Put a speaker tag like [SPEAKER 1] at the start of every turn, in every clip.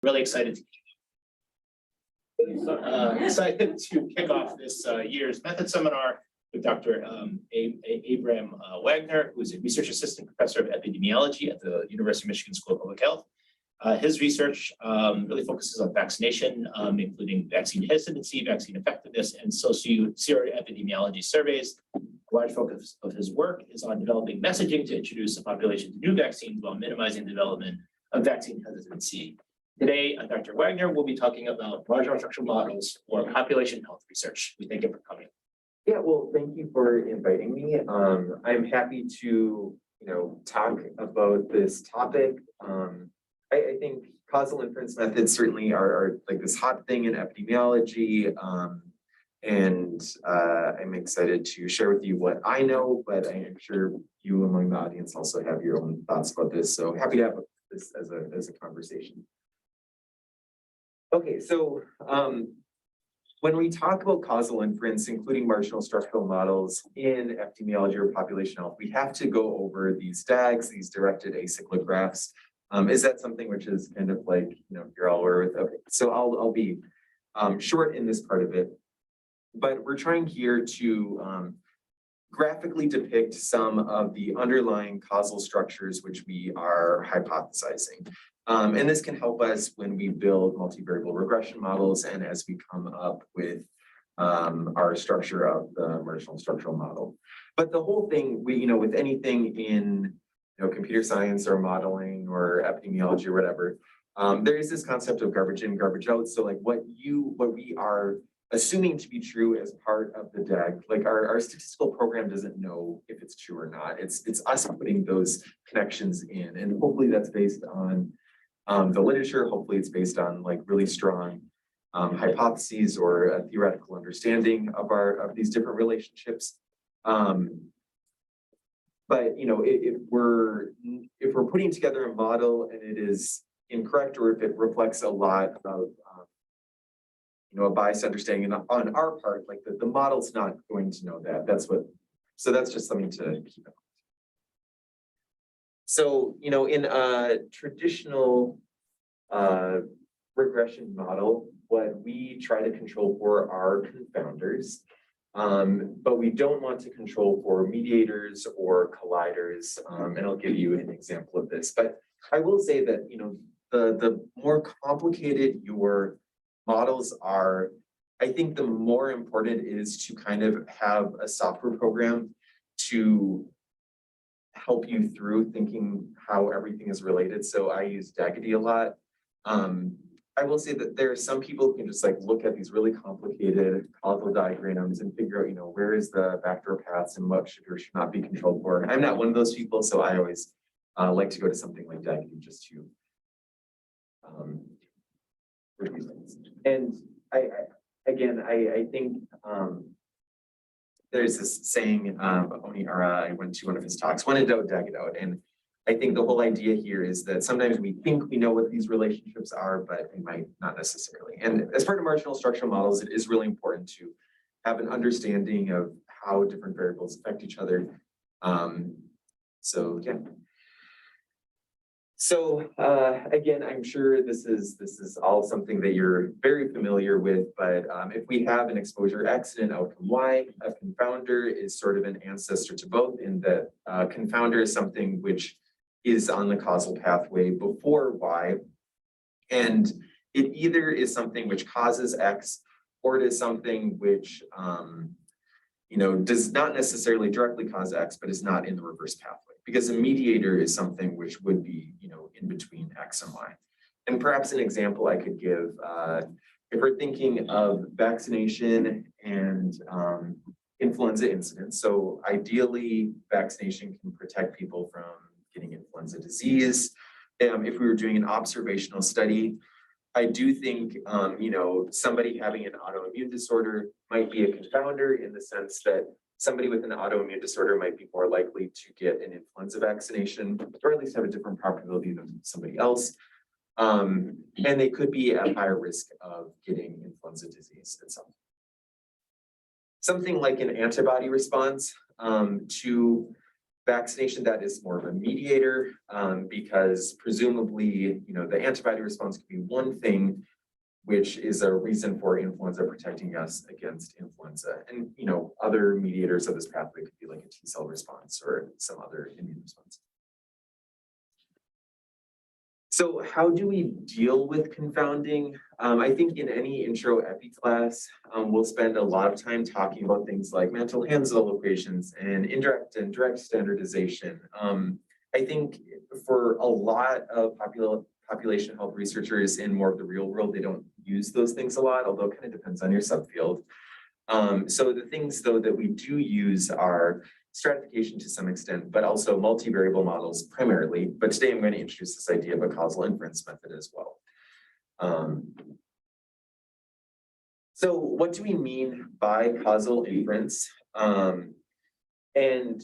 [SPEAKER 1] Really excited to kick off this year's method seminar with Dr. Abram Wagner, who is a research assistant professor of epidemiology at the University of Michigan School of Public Health. His research really focuses on vaccination, including vaccine hesitancy, vaccine effectiveness, and socio-epidemiology surveys. A large focus of his work is on developing messaging to introduce the population to new vaccines while minimizing the development of vaccine hesitancy. Today, Dr. Wagner will be talking about marginal structural models for population health research. We thank you for coming.
[SPEAKER 2] Yeah, well, thank you for inviting me. I'm happy to, talk about this topic. I think causal inference methods certainly are like this hot thing in epidemiology. And I'm excited to share with you what I know, but I'm sure you among the audience also have your own thoughts about this. So happy to have this as a conversation. Okay, so when we talk about causal inference, including marginal structural models in epidemiology or population health, we have to go over these DAGs, these directed acyclic graphs. Is that something which is kind of like, you're all aware with? Okay, so I'll be short in this part of it, but we're trying here to graphically depict some of the underlying causal structures which we are hypothesizing. And this can help us when we build multivariable regression models and as we come up with our structure of the marginal structural model. But the whole thing, with anything in computer science or modeling or epidemiology or whatever, there is this concept of garbage in, garbage out. So like what we are assuming to be true as part of the DAG, like our statistical program doesn't know if it's true or not. It's us putting those connections in, and hopefully that's based on the literature. Hopefully it's based on like really strong hypotheses or a theoretical understanding of these different relationships. But if we're putting together a model and it is incorrect, or if it reflects a lot of a biased understanding on our part, like the model's not going to know that. So that's just something to keep in mind. So, in a traditional regression model, what we try to control for are confounders, but we don't want to control for mediators or colliders. And I'll give you an example of this. But I will say that, the more complicated your models are, I think the more important it is to kind of have a software program to help you through thinking how everything is related. So I use DAGD a lot. I will say that there are some people who can just like look at these really complicated causal diagrams and figure out, where is the vector paths and what should or should not be controlled for. I'm not one of those people, so I always like to go to something like DAGD just to review things. And I think there's this saying, Onihara, I went to one of his talks, when in doubt, DAG it out. And I think the whole idea here is that sometimes we think we know what these relationships are, but we might not necessarily. And as part of marginal structural models, it is really important to have an understanding of how different variables affect each other. So yeah. So again, I'm sure this is all something that you're very familiar with, but if we have an exposure X and an outcome Y, a confounder is sort of an ancestor to both, in that confounder is something which is on the causal pathway before Y, and it either is something which causes X, or it is something which does not necessarily directly cause X, but is not in the reverse pathway. Because a mediator is something which would be, in between X and Y. And perhaps an example I could give, if we're thinking of vaccination and influenza incidence. So ideally, vaccination can protect people from getting influenza disease. If we were doing an observational study, I do think, somebody having an autoimmune disorder might be a confounder, in the sense that somebody with an autoimmune disorder might be more likely to get an influenza vaccination, or at least have a different probability than somebody else. And they could be at higher risk of getting influenza disease itself. Something like an antibody response to Vaccination, that is more of a mediator, because presumably, the antibody response could be one thing, which is a reason for influenza protecting us against influenza. And, other mediators of this pathway could be like a T-cell response or some other immune response. So how do we deal with confounding? I think in any intro epi class, we'll spend a lot of time talking about things like Mantel-Hansel equations and indirect and direct standardization. I think for a lot of population health researchers in more of the real world, they don't use those things a lot, although it kind of depends on your subfield. So the things though that we do use are stratification to some extent, but also multivariable models primarily. But today I'm going to introduce this idea of a causal inference method as well. So what do we mean by causal inference? And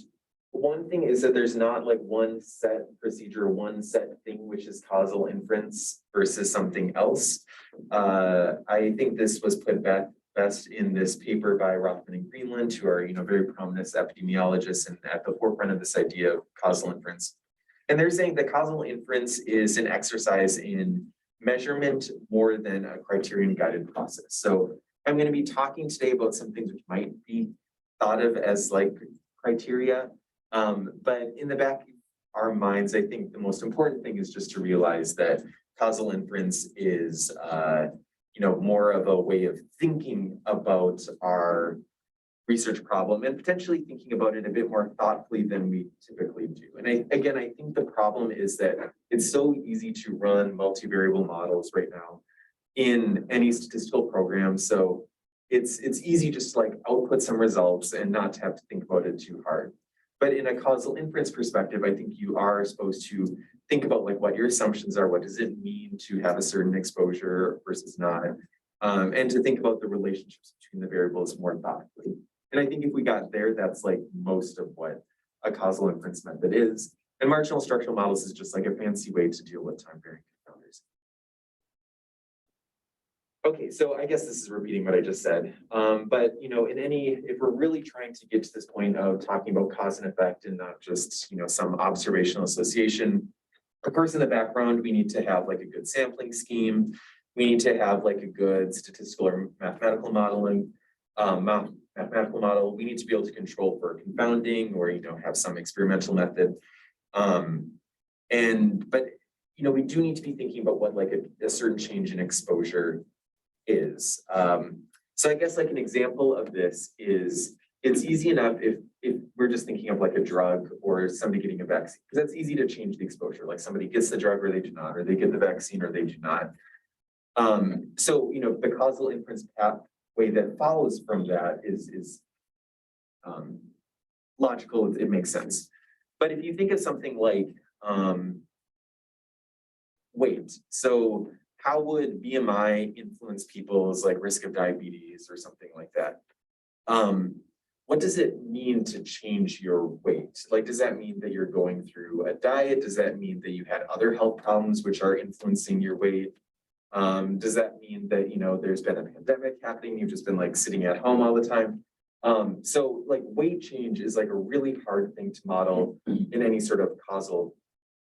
[SPEAKER 2] one thing is that there's not like one set procedure, one set thing, which is causal inference versus something else. I think this was put best in this paper by Rothman and Greenland, who are very prominent epidemiologists and at the forefront of this idea of causal inference. And they're saying that causal inference is an exercise in measurement more than a criterion guided process. So I'm going to be talking today about some things which might be thought of as like criteria, but in the back of our minds, I think the most important thing is just to realize that causal inference is more of a way of thinking about our research problem and potentially thinking about it a bit more thoughtfully than we typically do. And I think the problem is that it's so easy to run multivariable models right now in any statistical program. So it's easy just to like output some results and not to have to think about it too hard. But in a causal inference perspective, I think you are supposed to think about like what your assumptions are, what does it mean to have a certain exposure versus not, and to think about the relationships between the variables more thoughtfully. And I think if we got there, that's like most of what a causal inference method is. And marginal structural models is just like a fancy way to deal with time-varying confounders. Okay, so I guess this is repeating what I just said, but if we're really trying to get to this point of talking about cause and effect and not just some observational association, of course in the background we need to have like a good sampling scheme, we need to have like a good statistical or mathematical modeling, we need to be able to control for confounding or have some experimental method, but we do need to be thinking about what like a certain change in exposure is. So I guess like an example of this is it's easy enough if we're just thinking of like a drug or somebody getting a vaccine, because that's easy to change the exposure. Like somebody gets the drug or they do not, or they get the vaccine or they do not. So the causal inference pathway that follows from that is logical, it makes sense. But if you think of something like weight, so how would BMI influence people's like risk of diabetes or something like that? What does it mean to change your weight? Like, does that mean that you're going through a diet? Does that mean that you had other health problems which are influencing your weight? Does that mean that, there's been a pandemic happening, you've just been like sitting at home all the time? So like weight change is like a really hard thing to model in any sort of causal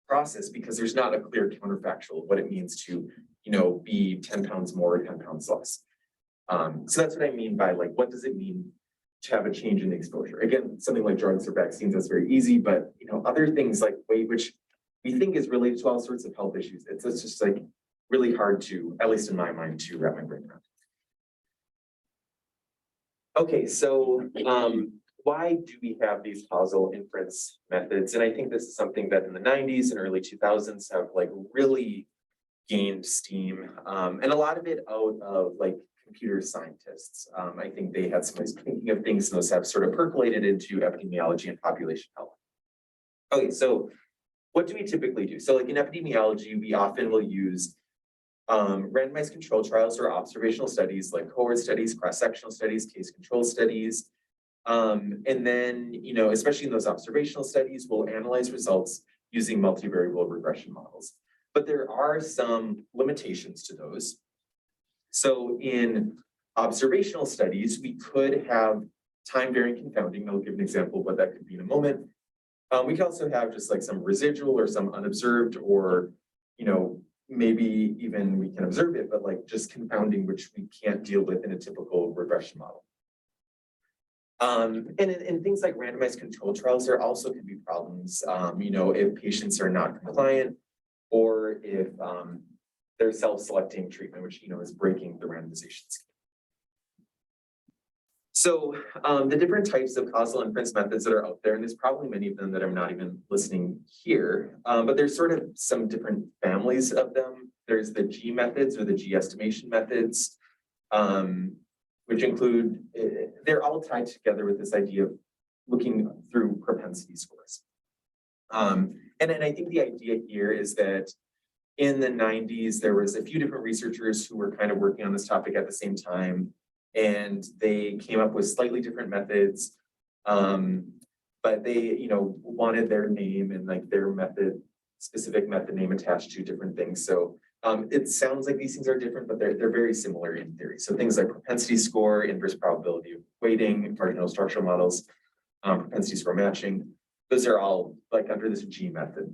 [SPEAKER 2] process because there's not a clear counterfactual of what it means to, be 10 pounds more or 10 pounds less. So that's what I mean by like, what does it mean to have a change in the exposure? Again, something like drugs or vaccines, that's very easy, but other things like weight, which we think is related to all sorts of health issues. It's just like really hard to, at least in my mind, to wrap my brain around. Okay, so why do we have these causal inference methods? And I think this is something that in the 90s and early 2000s have like really gained steam, and a lot of it out of like computer scientists. I think they had some ways of thinking of things, and those have sort of percolated into epidemiology and population health. Okay, so what do we typically do? So like in epidemiology, we often will use randomized control trials or observational studies like cohort studies, cross-sectional studies, case control studies. And then, especially in those observational studies, we'll analyze results using multivariable regression models. But there are some limitations to those. So in observational studies, we could have time-varying confounding. I'll give an example of what that could be in a moment. We can also have just like some residual or some unobserved, or, maybe even we can observe it, but like just confounding, which we can't deal with in a typical regression model. And in things like randomized control trials, there also can be problems, if patients are not compliant, or if they're self-selecting treatment, which, is breaking the randomization scheme. So the different types of causal inference methods that are out there, and there's probably many of them that I'm not even listing here, but there's sort of some different families of them. There's the G methods or the G estimation methods, which include, they're all tied together with this idea of looking through propensity scores. And I think the idea here is that in the 90s, there was a few different researchers who were kind of working on this topic at the same time, and they came up with slightly different methods, but they, wanted their name and like their specific method name attached to different things. So it sounds like these things are different, but they're very similar in theory. So things like propensity score, inverse probability of weighting, marginal structural models, propensity score matching, those are all like under this G method.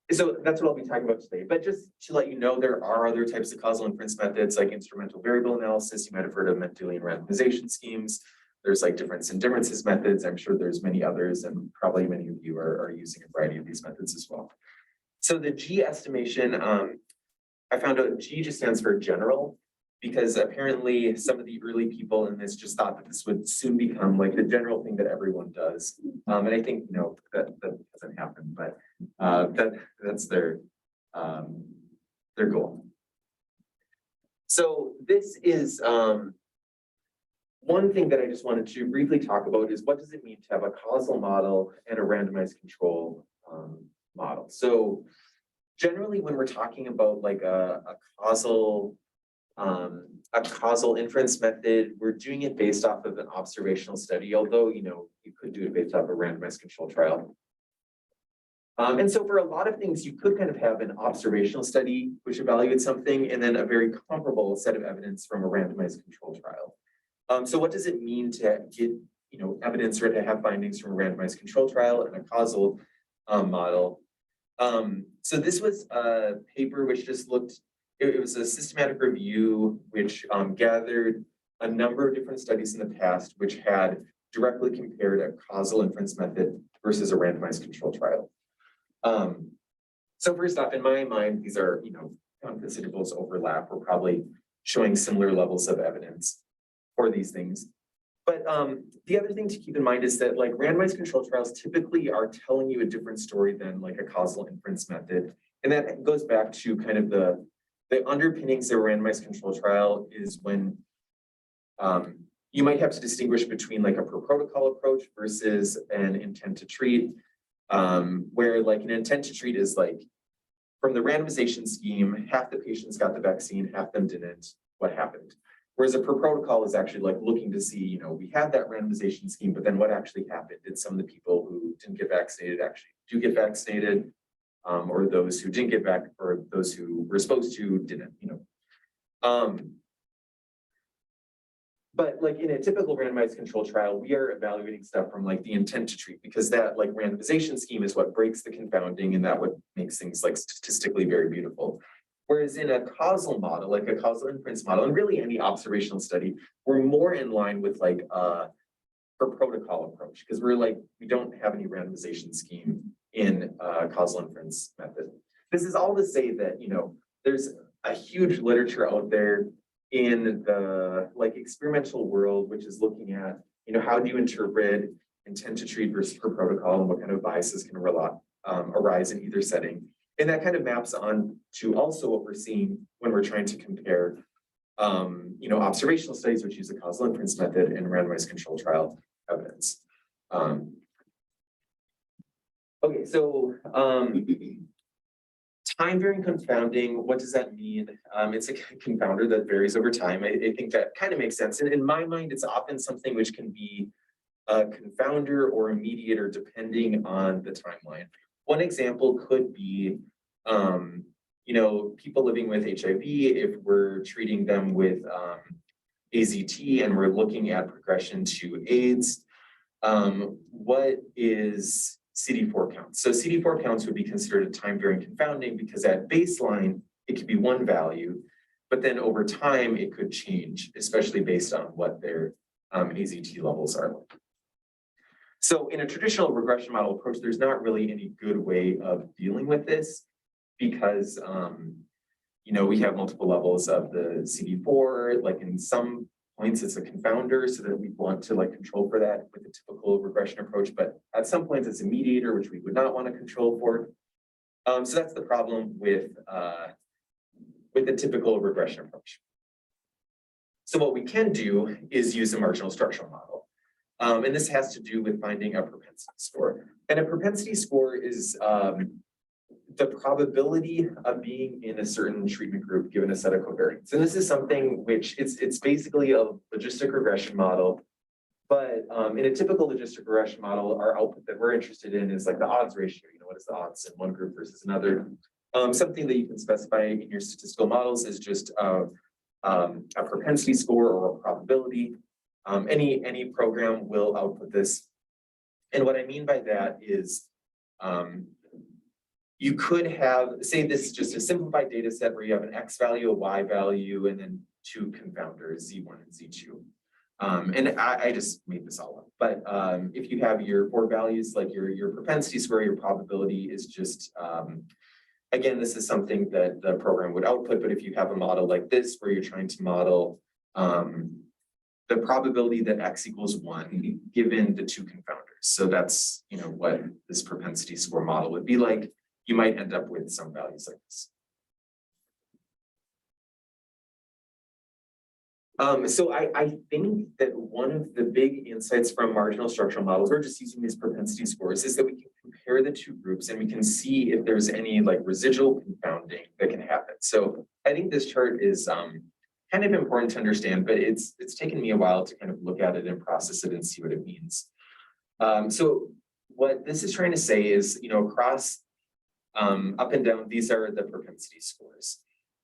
[SPEAKER 2] So that's what I'll be talking about today. But just to let you know, there are other types of causal inference methods like instrumental variable analysis. You might have heard of Mendelian randomization schemes. There's like difference in differences methods. I'm sure there's many others, and probably many of you are using a variety of these methods as well. So the G estimation, I found out G just stands for general, because apparently some of the early people in this just thought that this would soon become like the general thing that everyone does. And I think, that doesn't happen, but that's their goal. So this is one thing that I just wanted to briefly talk about is what does it mean to have a causal model and a randomized control model. So generally when we're talking about like a causal inference method, we're doing it based off of an observational study, although, you could do it based off a randomized control trial. And so for a lot of things, you could kind of have an observational study, which evaluates something, and then a very comparable set of evidence from a randomized control trial. So what does it mean to get, evidence or to have findings from a randomized control trial and a causal model? So this was a paper which just looked, it was a systematic review which gathered a number of different studies in the past which had directly compared a causal inference method versus a randomized control trial. So first off, in my mind, these are, confidence intervals overlap. We're probably showing similar levels of evidence for these things. But the other thing to keep in mind is that like randomized control trials typically are telling you a different story than like a causal inference method. And that goes back to kind of the underpinnings of a randomized control trial is when you might have to distinguish between like a per protocol approach versus an intent to treat, where like an intent to treat is like from the randomization scheme, half the patients got the vaccine, half them didn't, what happened? Whereas a per protocol is actually like looking to see, we had that randomization scheme, but then what actually happened? Did some of the people who didn't get vaccinated actually do get vaccinated? Or those who didn't get back, or those who were supposed to didn't, But like in a typical randomized control trial, we are evaluating stuff from like the intent to treat, because that like randomization scheme is what breaks the confounding, and that what makes things like statistically very beautiful. Whereas in a causal model, like a causal inference model, and really any observational study, we're more in line with like a per protocol approach, because we don't have any randomization scheme in a causal inference method. This is all to say that, there's a huge literature out there in the like experimental world, which is looking at, how do you interpret intent to treat versus per protocol, and what kind of biases can arise in either setting. And that kind of maps on to also what we're seeing when we're trying to compare, observational studies which use the causal inference method and randomized control trial evidence. Okay, so time varying confounding, what does that mean? It's a confounder that varies over time. I think that kind of makes sense. And in my mind, it's often something which can be a confounder or a mediator depending on the timeline. One example could be, people living with HIV, if we're treating them with AZT and we're looking at progression to AIDS, what is CD4 counts? So CD4 counts would be considered a time varying confounding because at baseline, it could be one value, but then over time it could change, especially based on what their AZT levels are like. So in a traditional regression model approach, there's not really any good way of dealing with this because we have multiple levels of the CD4, like in some points it's a confounder, so that we want to control for that with a typical regression approach, but at some points it's a mediator, which we would not want to control for. So that's the problem with the typical regression approach. So what we can do is use a marginal structural model. And this has to do with finding a propensity score. And a propensity score is the probability of being in a certain treatment group given a set of covariates. And this is something which it's basically a logistic regression model. But in a typical logistic regression model, our output that we're interested in is like the odds ratio. What is the odds in one group versus another? Something that you can specify in your statistical models is just a propensity score or a probability. Any program will output this. And what I mean by that is you could have, say this is just a simplified data set where you have an X value, a Y value, and then two confounders, Z1 and Z2. And I just made this all up, but if you have your four values, like your propensity score, your probability is just, again, this is something that the program would output, but if you have a model like this, where you're trying to model the probability that X equals 1 given the two confounders. So that's, what this propensity score model would be like. You might end up with some values like this. So I think that one of the big insights from marginal structural models, or just using these propensity scores, is that we can compare the two groups and we can see if there's any residual confounding that can happen. So I think this chart is kind of important to understand, but it's taken me a while to kind of look at it and process it and see what it means. So what this is trying to say is, across up and down, these are the propensity scores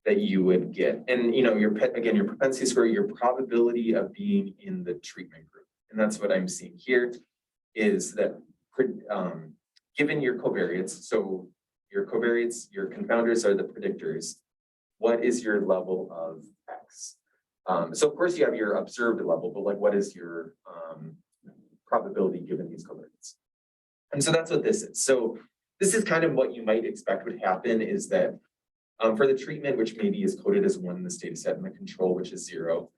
[SPEAKER 2] that you would get. And, your propensity score, your probability of being in the treatment group. And that's what I'm seeing here is that given your covariates, so your covariates, your confounders are the predictors, what is your level of X? So of course you have your observed level, but what is your probability given these covariates? And so that's what this is. So this is kind of what you might expect would happen is that for the treatment, which maybe is coded as 1 in this data set, and the control, which is 0,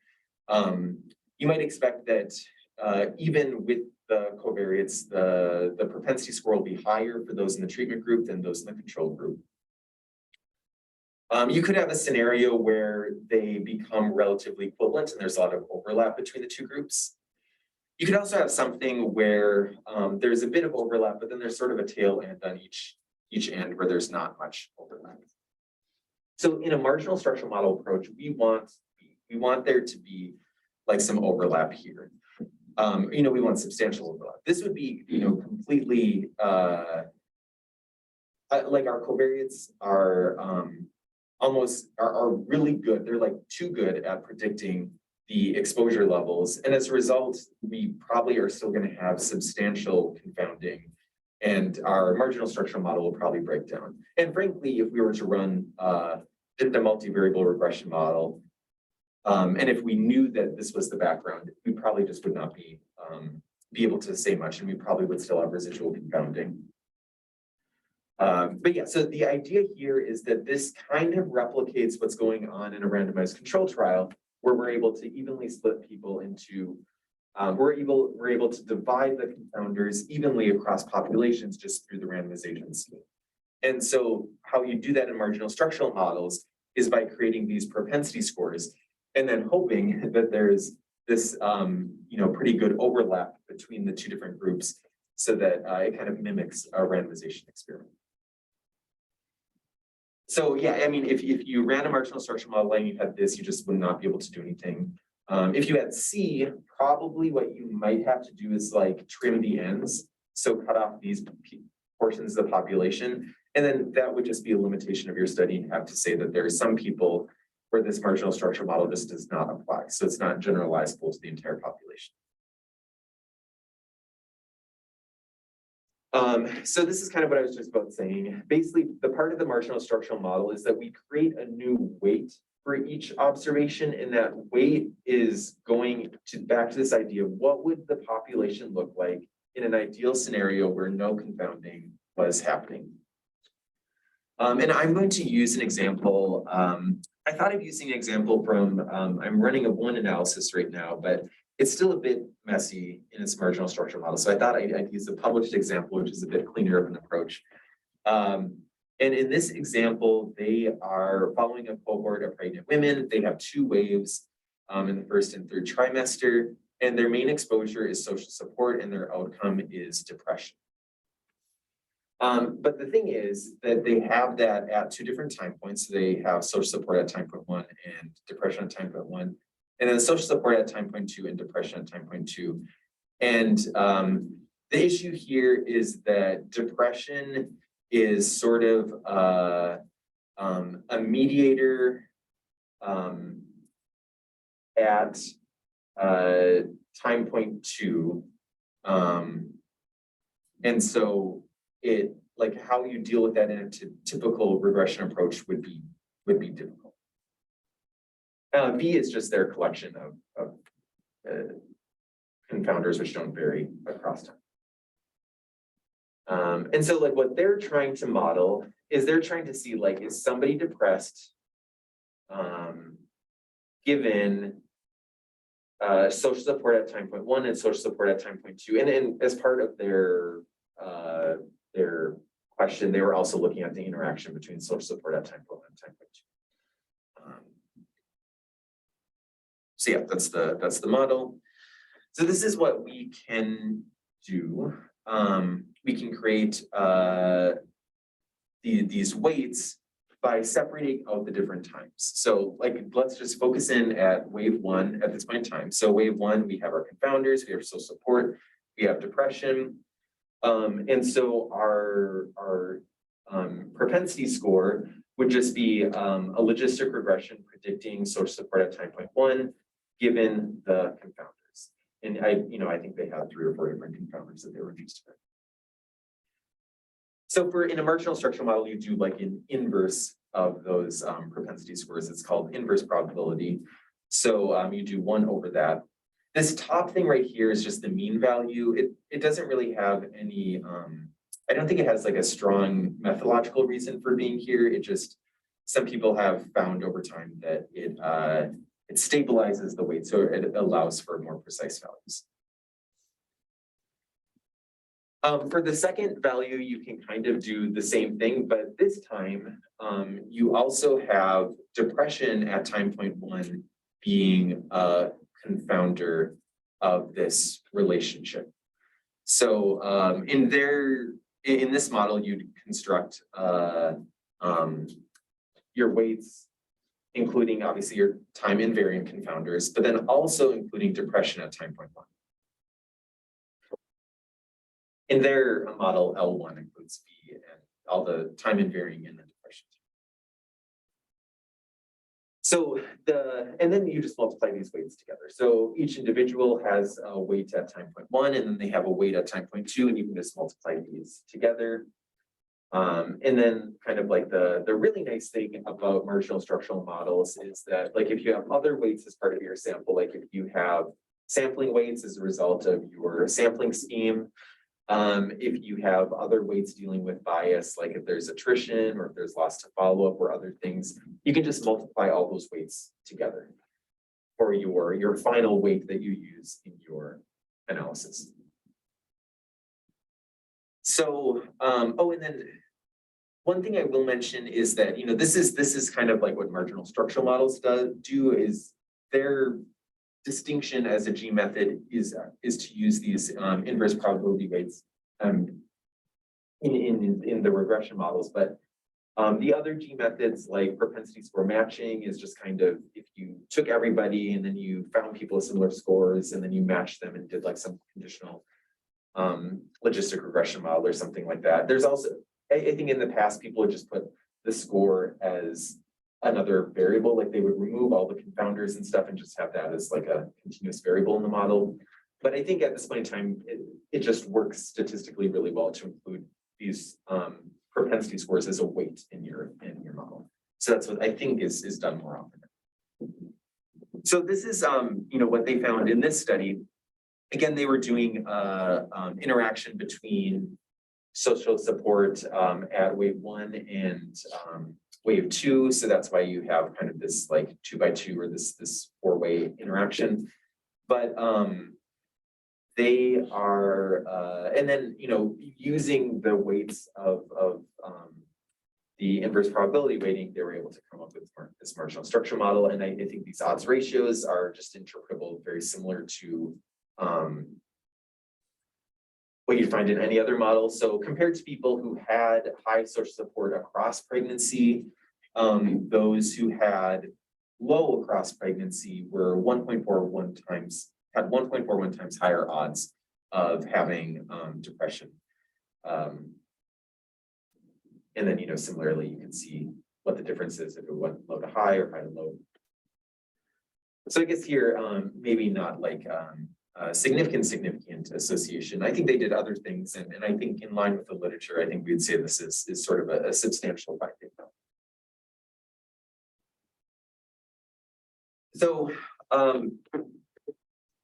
[SPEAKER 2] you might expect that even with the covariates, the propensity score will be higher for those in the treatment group than those in the control group. You could have a scenario where they become relatively equivalent and there's a lot of overlap between the two groups. You could also have something where there's a bit of overlap, but then there's sort of a tail end on each end where there's not much overlap. So in a marginal structural model approach, we want there to be some overlap here. We want substantial overlap. This would be, completely our covariates are are really good. They're too good at predicting the exposure levels. And as a result, we probably are still going to have substantial confounding and our marginal structural model will probably break down. And frankly, if we were to run the multivariable regression model, and if we knew that this was the background, we probably just would not be able to say much, and we probably would still have residual confounding. But yeah, so the idea here is that this kind of replicates what's going on in a randomized control trial, where we're able to evenly split people into, we're able to divide the confounders evenly across populations just through the randomization scheme. And so how you do that in marginal structural models is by creating these propensity scores and then hoping that there's this pretty good overlap between the two different groups so that it kind of mimics a randomization experiment. So yeah, I mean, if you ran a marginal structural model and you had this, you just would not be able to do anything. If you had C, probably what you might have to do is trim the ends. So cut off these portions of the population. And then that would just be a limitation of your study. You have to say that there are some people where this marginal structural model just does not apply. So it's not generalizable to the entire population. So this is kind of what I was just about saying. Basically, the part of the marginal structural model is that we create a new weight for each observation, and that weight is going to back to this idea of what would the population look like in an ideal scenario where no confounding was happening. And I'm going to use an example. I thought of using an example from, I'm running a one analysis right now, but it's still a bit messy in its marginal structural model. So I thought I'd use a published example, which is a bit cleaner of an approach. And in this example, they are following a cohort of pregnant women. They have 2 waves in the first and third trimester, and their main exposure is social support, and their outcome is depression. But the thing is that they have that at 2 different time points. So they have social support at time point 1 and depression at time point 1, and then social support at time point 2 and depression at time point 2. And the issue here is that depression is sort of a mediator at time point 2. And so it, like, how you deal with that in a typical regression approach would be difficult. B is just their collection of confounders which don't vary across time. And so, like, what they're trying to model is they're trying to see, like, is somebody depressed given social support at time point 1 and social support at time point 2. And as part of their question, they were also looking at the interaction between social support at time point 1 and time point 2. So yeah, that's the model. So this is what we can do. We can create these weights by separating out the different times. So, like, let's just focus in at wave 1 at this point in time. So wave 1, we have our confounders, we have social support, we have depression. And so our propensity score would just be a logistic regression predicting social support at time point 1, given the confounders. And I think they had 3 or 4 different confounders that they were used to. So in a marginal structural model, you do like an inverse of those propensity scores. It's called inverse probability. So you do 1 over that. This top thing right here is just the mean value. It doesn't really have any, I don't think it has like a strong methodological reason for being here. It just, some people have found over time that it stabilizes the weight, so it allows for more precise values. For the second value, you can kind of do the same thing, but this time you also have depression at time point 1 being a confounder of this relationship. So in this model, you'd construct your weights, including obviously your time invariant confounders, but then also including depression at time point 1. In their model, L1 includes B and all the time invariant and the depression. So and then you just multiply these weights together. So each individual has a weight at time point 1, and then they have a weight at time point 2, and you can just multiply these together. And then kind of like the really nice thing about marginal structural models is that, like, if you have other weights as part of your sample, like if you have sampling weights as a result of your sampling scheme, if you have other weights dealing with bias, like if there's attrition or if there's loss to follow-up or other things, you can just multiply all those weights together for your final weight that you use in your analysis. So, and then one thing I will mention is that, this is kind of like what marginal structural models do is their distinction as a G method is to use these inverse probability weights in the regression models. But the other G methods like propensity score matching is just kind of if you took everybody and then you found people with similar scores and then you matched them and did like some conditional logistic regression model or something like that. There's also, I think in the past, people would just put the score as another variable, like they would remove all the confounders and stuff and just have that as like a continuous variable in the model. But I think at this point in time, it just works statistically really well to include these propensity scores as a weight in your model. So that's what I think is done more often. So this is what they found in this study. Again, they were doing interaction between social support at wave 1 and wave 2. So that's why you have kind of this like 2x2 or this 4-way interaction. But they are, and then, using the weights of the inverse probability weighting, they were able to come up with this marginal structure model. And I think these odds ratios are just interpretable, very similar to what you'd find in any other model. So compared to people who had high social support across pregnancy, those who had low across pregnancy were 1.41 times higher odds of having depression. And then, similarly, you can see what the difference is if it went low to high or high to low. So I guess here, maybe not like significant association. I think they did other things, and I think in line with the literature, I think we'd say this is sort of a substantial finding. So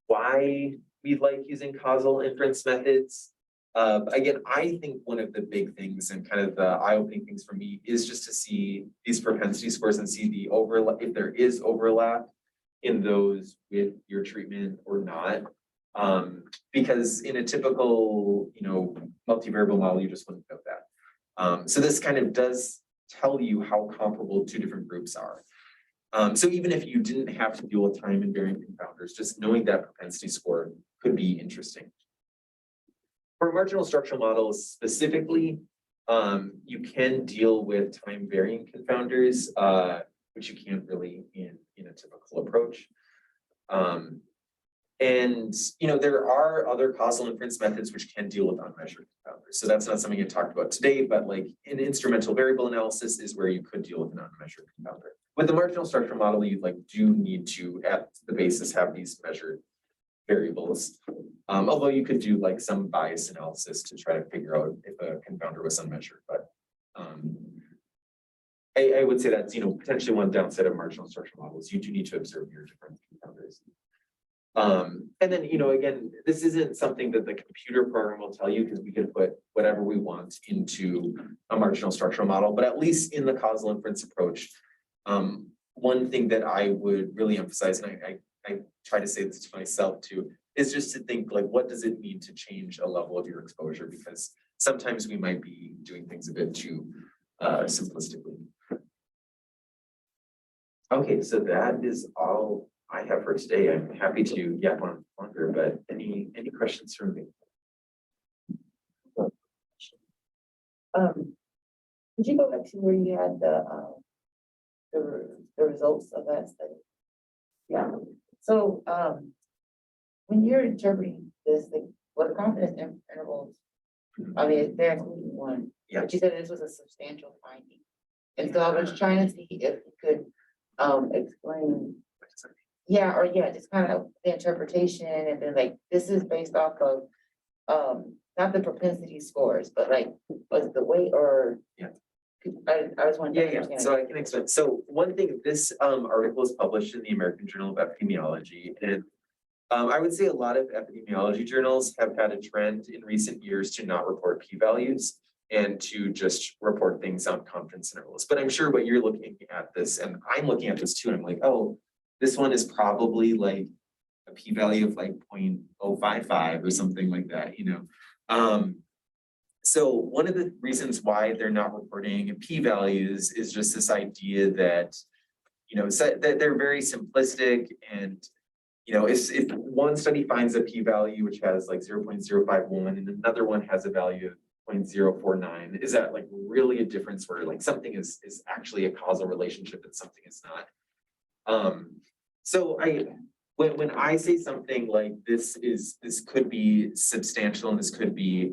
[SPEAKER 2] why we like using causal inference methods? Again, I think one of the big things and kind of the eye-opening things for me is just to see these propensity scores and see the overlap, if there is overlap in those with your treatment or not. Because in a typical, multivariable model, you just wouldn't know that. So this kind of does tell you how comparable two different groups are. So even if you didn't have to deal with time invariant confounders, just knowing that propensity score could be interesting. For marginal structural models specifically, you can deal with time varying confounders, which you can't really in a typical approach. And there are other causal inference methods which can deal with unmeasured confounders. So that's not something I talked about today, but like in instrumental variable analysis is where you could deal with an unmeasured confounder. With the marginal structure model, you do need to at the basis have these measured variables. Although you could do like some bias analysis to try to figure out if a confounder was unmeasured, but I would say that's potentially one downside of marginal structure models. You do need to observe your different confounders. And then, again, this isn't something that the computer program will tell you because we can put whatever we want into a marginal structural model, but at least in the causal inference approach, one thing that I would really emphasize, and I try to say this to myself too, is just to think like, what does it mean to change a level of your exposure? Because sometimes we might be doing things a bit too simplistically. Okay, so that is all I have for today. I'm happy to yap on longer, but any questions from me?
[SPEAKER 3] Could you go back to where you had the results of that study? Yeah. So when you're interpreting this, what the confidence intervals, I mean, they're including one.
[SPEAKER 2] Yeah.
[SPEAKER 3] But you said this was a substantial finding. And so I was trying to see if you could explain. Yeah, or yeah, just kind of the interpretation and then like this is based off of not the propensity scores, but like was the weight or
[SPEAKER 2] yeah.
[SPEAKER 3] I was wondering.
[SPEAKER 2] Yeah. So I can explain. So one thing, this article was published in the American Journal of Epidemiology, and I would say a lot of epidemiology journals have had a trend in recent years to not report p-values and to just report things on confidence intervals. But I'm sure what you're looking at this, and I'm looking at this too, and I'm like, oh, this one is probably like a p-value of like 0.055 or something like that, So one of the reasons why they're not reporting p-values is just this idea that, that they're very simplistic and, if one study finds a p-value which has like 0.051 and another one has a value of 0.049, is that like really a difference where like something is actually a causal relationship and something is not? So when I say something like this could be substantial and this could be,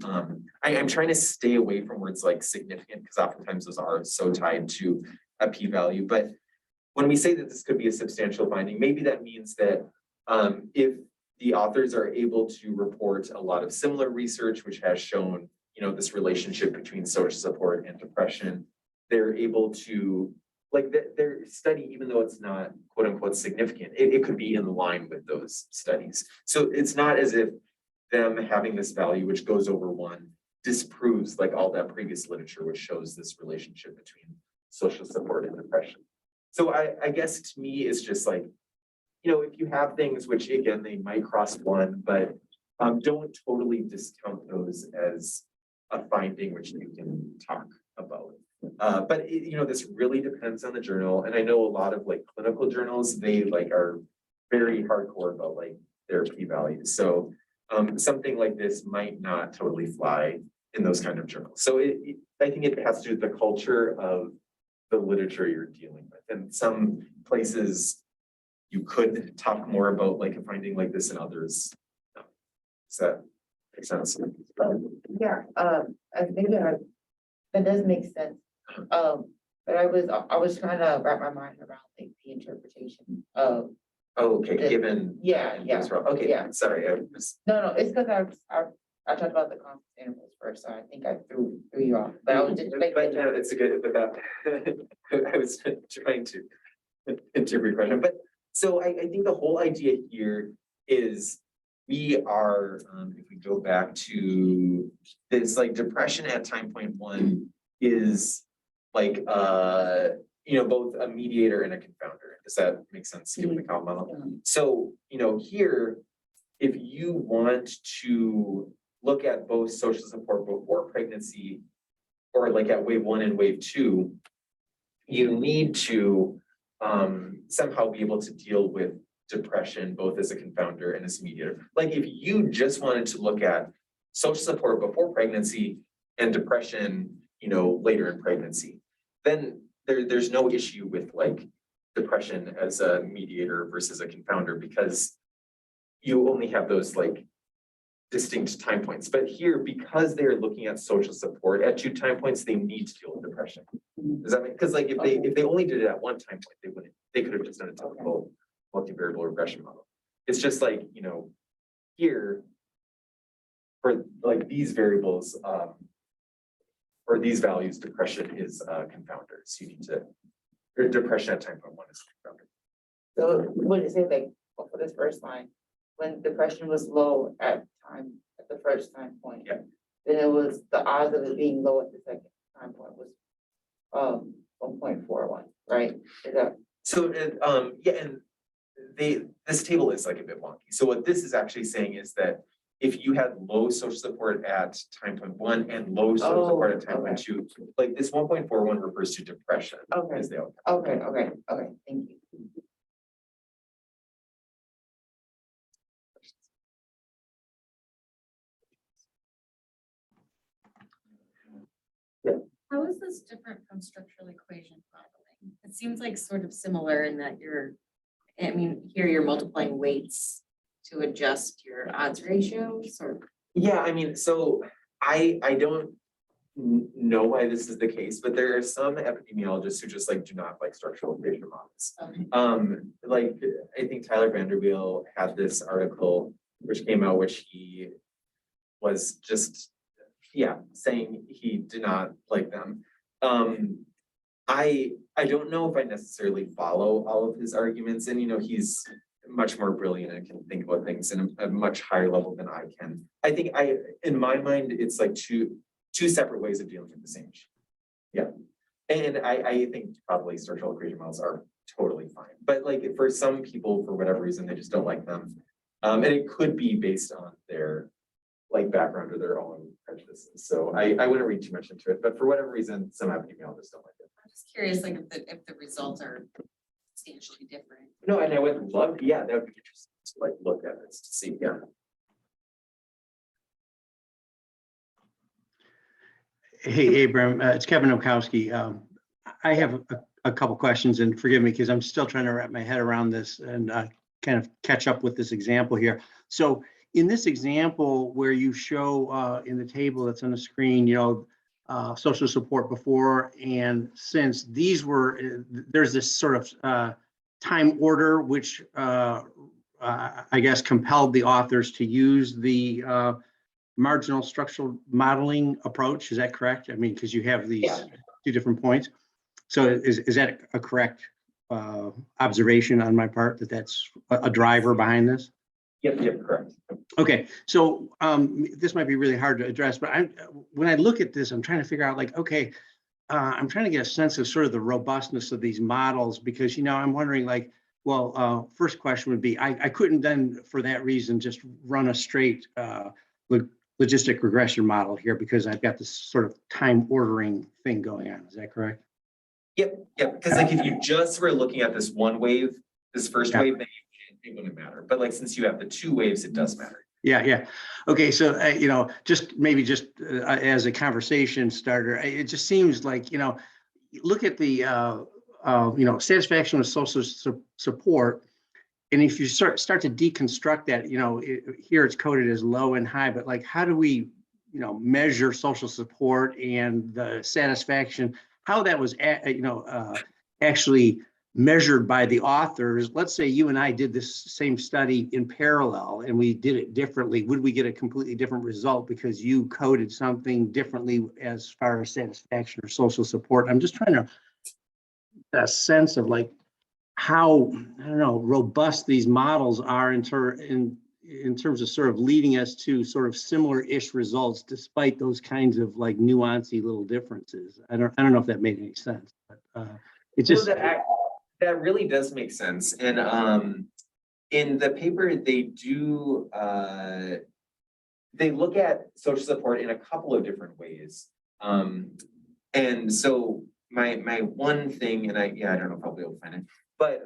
[SPEAKER 2] I'm trying to stay away from words like significant because oftentimes those are so tied to a p-value. But when we say that this could be a substantial finding, maybe that means that if the authors are able to report a lot of similar research, which has shown, this relationship between social support and depression. They're able to, like, their study, even though it's not quote unquote significant, it could be in line with those studies. So it's not as if them having this value, which goes over one, disproves like all that previous literature, which shows this relationship between social support and depression. So I guess to me, it's just like, if you have things which again, they might cross one, but don't totally discount those as a finding which you can talk about. But this really depends on the journal. And I know a lot of like clinical journals, they like are very hardcore about like their p-values. So something like this might not totally fly in those kind of journals. So I think it has to do with the culture of the literature you're dealing with. And some places you could talk more about like a finding like this and others. No. Does that make sense?
[SPEAKER 3] Yeah, maybe that does make sense. But I was trying to wrap my mind around like the interpretation of.
[SPEAKER 2] Oh, okay, given.
[SPEAKER 3] Yeah.
[SPEAKER 2] Okay,
[SPEAKER 3] yeah.
[SPEAKER 2] Sorry, I was.
[SPEAKER 3] No, it's because I talked about the confidence intervals first, so I think I threw you off, but I was just like.
[SPEAKER 2] But no, it's a good, but that, I was trying to interpret your question, but so I think the whole idea here is we are, if we go back to this, like depression at time point one is like, both a mediator and a confounder. Does that make sense given the Causal model? So, here, if you want to look at both social support before pregnancy, or like at wave one and wave two, you need to somehow be able to deal with depression, both as a confounder and as a mediator. Like if you just wanted to look at social support before pregnancy and depression, later in pregnancy, then there's no issue with like depression as a mediator versus a confounder, because you only have those like distinct time points. But here, because they're looking at social support at 2 time points, they need to deal with depression. Does that make, because like if they only did it at 1 time point, they could have just done a typical multivariable regression model. It's just like, here for like these variables, or these values, depression is a confounder. So you need to, or depression at time point 1 is a confounder.
[SPEAKER 3] So what is it like for this first line, when depression was low at the first time point?
[SPEAKER 2] Yeah.
[SPEAKER 3] Then it was the odds of it being low at the second time point was 1.41, right? Is that?
[SPEAKER 2] So yeah, and this table is like a bit wonky. So what this is actually saying is that if you had low social support at time point 1 and low social support at time point 2, like this 1.41 refers to depression.
[SPEAKER 3] Okay.
[SPEAKER 2] As the outcome.
[SPEAKER 3] Okay, thank you.
[SPEAKER 4] How is this different from structural equation modeling? It seems like sort of similar in that here you're multiplying weights to adjust your odds ratios or.
[SPEAKER 2] Yeah, so I don't know why this is the case, but there are some epidemiologists who just like do not like structural equation models.
[SPEAKER 4] Okay.
[SPEAKER 2] Like I think Tyler Vanderbilt had this article which came out, which he was just saying he did not like them. I don't know if I necessarily follow all of his arguments, and he's much more brilliant and can think about things in a much higher level than I can. I think in my mind, it's like two separate ways of dealing with the same issue. Yeah. And I think probably structural equation models are totally fine. But like for some people, for whatever reason, they just don't like them. And it could be based on their like background or their own prejudices. So I wouldn't read too much into it, but for whatever reason, some epidemiologists don't like it.
[SPEAKER 4] I'm just curious, like if the results are substantially different.
[SPEAKER 2] No, and I would love, that would be interesting to like look at this to see,
[SPEAKER 5] Hey, Abram, it's Kevin Okowski. I have a couple questions, and forgive me because I'm still trying to wrap my head around this and kind of catch up with this example here. So in this example where you show in the table that's on the screen, social support before and since, these were, there's this sort of time order which I guess, compelled the authors to use the marginal structural modeling approach. Is that correct? I mean, because you have these
[SPEAKER 2] Yeah.
[SPEAKER 5] two different points. So is that a correct observation on my part, that that's a driver behind this?
[SPEAKER 2] Yep, correct.
[SPEAKER 5] Okay, so this might be really hard to address, but when I look at this, I'm trying to figure out, like, okay, I'm trying to get a sense of sort of the robustness of these models, because, I'm wondering, like, well, first question would be, I couldn't then, for that reason, just run a straight logistic regression model here, because I've got this sort of time ordering thing going on. Is that correct?
[SPEAKER 2] Yep, because like if you just were looking at this one wave, this first
[SPEAKER 5] Yeah.
[SPEAKER 2] wave, then it wouldn't matter. But like since you have the two waves, it does matter.
[SPEAKER 5] Yeah. Okay, so just as a conversation starter, it just seems like, look at the satisfaction with social support, and if you start to deconstruct that, here it's coded as low and high, but like, how do we measure social support and the satisfaction, how that was actually measured by the authors? Let's say you and I did this same study in parallel and we did it differently. Would we get a completely different result because you coded something differently as far as satisfaction or social support? I'm just trying to get a sense of, like, how, I don't know, robust these models are in terms of sort of leading us to sort of similar-ish results, despite those kinds of, like, nuancy little differences. I don't know if that made any sense, but it just.
[SPEAKER 2] That really does make sense. And in the paper, they do they look at social support in a couple of different ways. And so my one thing, and I don't know if I'll be able to find it, but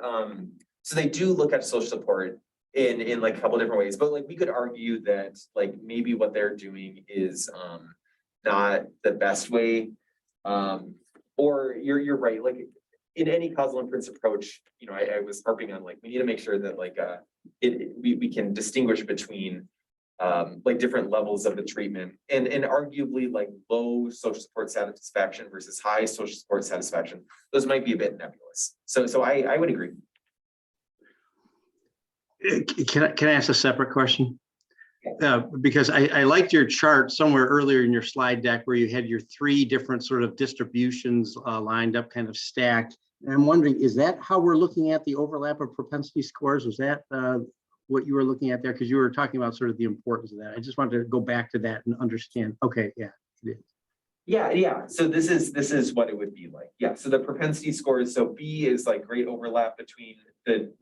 [SPEAKER 2] so they do look at social support in like a couple different ways, but like we could argue that like maybe what they're doing is not the best way. Or you're right, like in any causal inference approach, I was harping on, like, we need to make sure that like we can distinguish between like different levels of the treatment, and arguably like low social support satisfaction versus high social support satisfaction, those might be a bit nebulous. So I would agree.
[SPEAKER 5] Can I ask a separate question? Because I liked your chart somewhere earlier in your slide deck where you had your three different sort of distributions lined up, kind of stacked. And I'm wondering, is that how we're looking at the overlap of propensity scores? Was that what you were looking at there? Because you were talking about sort of the importance of that. I just wanted to go back to that and understand. Okay, yeah, it is.
[SPEAKER 2] Yeah. So this is what it would be like. Yeah. So the propensity scores. So B is like great overlap between the.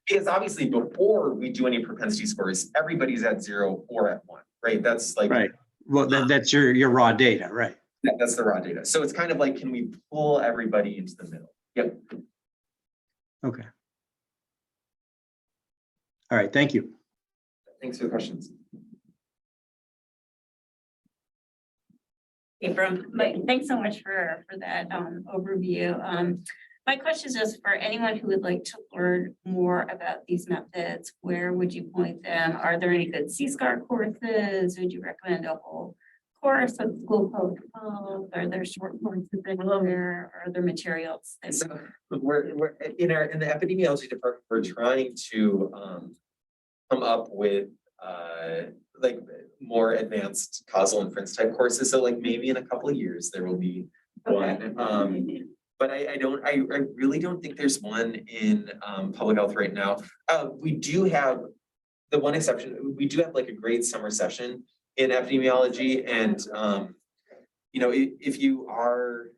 [SPEAKER 2] Because obviously before we do any propensity scores, everybody's at 0 or at 1, right? That's like
[SPEAKER 5] right. Well, that's your raw data, right?
[SPEAKER 2] That's the raw data. So it's kind of like, can we pull everybody into the middle? Yep.
[SPEAKER 5] Okay. All right. Thank you.
[SPEAKER 2] Thanks for the questions.
[SPEAKER 6] Abram, thanks so much for that overview. My question is just for anyone who would like to learn more about these methods, where would you point them? Are there any good CSCAR courses? Would you recommend a whole course at School Code 12? Are there short courses anywhere? Are there materials?
[SPEAKER 2] So we're in the epidemiology department, we're trying to come up with like more advanced causal inference type courses. So like maybe in a couple of years there will be one. But I really don't think there's one in public health right now. We do have the one exception. We do have like a great summer session in epidemiology, and if you're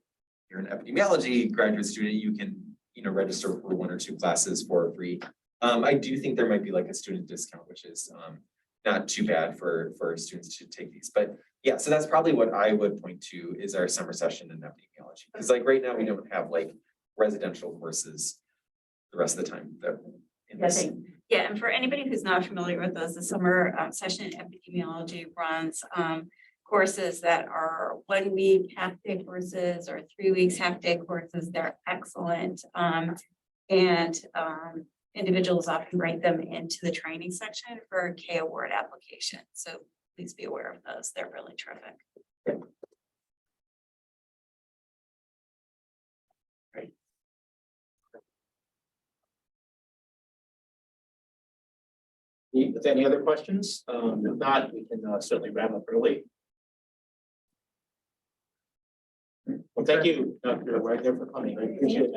[SPEAKER 2] an epidemiology graduate student, you can register for 1 or 2 classes for free. I do think there might be like a student discount, which is not too bad for students to take these. But yeah, so that's probably what I would point to is our summer session in epidemiology. Because like right now we don't have like residential courses the rest of the time.
[SPEAKER 6] Yeah, and for anybody who's not familiar with those, the summer session in epidemiology runs courses that are 1 week half-day courses or 3 weeks half-day courses. They're excellent. Individuals often write them into the training section for a K award application. So please be aware of those. They're really terrific.
[SPEAKER 1] With any other questions? If not, we can certainly wrap up early. Well, thank you, Dr. Wagner, for coming. I appreciate it.